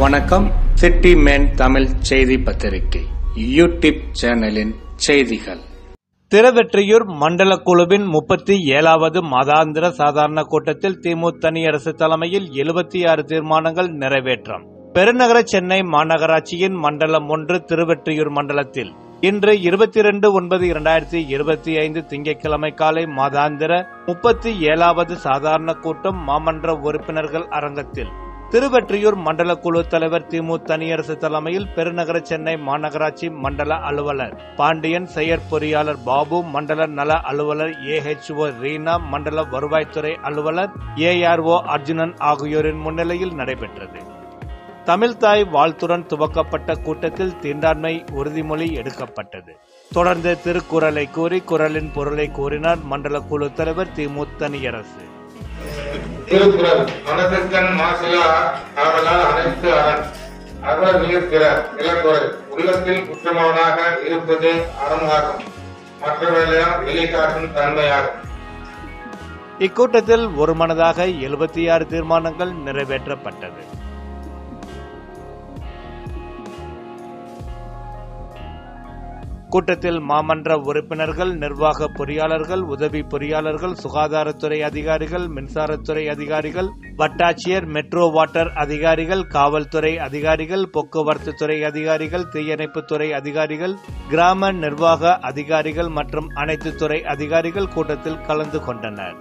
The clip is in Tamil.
வணக்கம். சிட்டி மேன் தமிழ் செய்தி பத்திரிகை யூடியூப் சேனலின் செய்திகள். திருவெற்றியூர் மண்டல குழுவின் 37வது மாதாந்திர சாதாரண கூட்டத்தில் தனியரசு தலைமையில் 76 தீர்மானங்கள் நிறைவேற்றம். பெருநகர சென்னை மாநகராட்சியின் மண்டலம் 1 திருவெற்றியூர் மண்டலத்தில் இன்று 22/9/2025 திங்கட்கிழமை காலை மாதாந்திர 37வது சாதாரண கூட்டம் மாமன்ற உறுப்பினர்கள் அரங்கத்தில் திருவெற்றியூர் மண்டல குழு தலைவர் தனியரசு தலைமையில் பெருநகர சென்னை மாநகராட்சி மண்டல அலுவலர் பாண்டியன், செயற்பொறியாளர் பாபு, மண்டல நல அலுவலர் AHO ரீனா, மண்டல வருவாய்த்துறை அலுவலர் ARO அர்ஜுனன் ஆகியோரின் முன்னிலையில் நடைபெற்றது. தமிழ்தாய் வாழ்த்துடன் துவக்கப்பட்ட கூட்டத்தில் தீண்டாண்மை உறுதிமொழி எடுக்கப்பட்டது. தொடர்ந்து திருக்குறளை கூறி குறளின் பொருளை கூறினார் மண்டல குழு தலைவர் தனியரசு. திருக்குறள் மனதிற்கண் மாசிலா அவர்களால் அனைத்து அரண் அறர் நீர்க்கிற இளக்குறள் உள்ளத்தில் குற்றமானாக இருப்பது அறமாகும், மற்றவர்களையும் வெளிக்காட்டும் தன்மையாகும். இக்கூட்டத்தில் ஒருமனதாக 76 தீர்மானங்கள் நிறைவேற்றப்பட்டது. கூட்டத்தில் மாமன்ற உறுப்பினர்கள், நிர்வாக பொறியாளர்கள், உதவி பொறியாளர்கள், சுகாதாரத்துறை அதிகாரிகள், மின்சாரத்துறை அதிகாரிகள், வட்டாட்சியர், மெட்ரோ வாட்டர் அதிகாரிகள், காவல்துறை அதிகாரிகள், போக்குவரத்து துறை அதிகாரிகள், தீயணைப்புத்துறை அதிகாரிகள், கிராம நிர்வாக அதிகாரிகள் மற்றும் அனைத்து துறை அதிகாரிகள் கூட்டத்தில் கலந்து கொண்டனர்.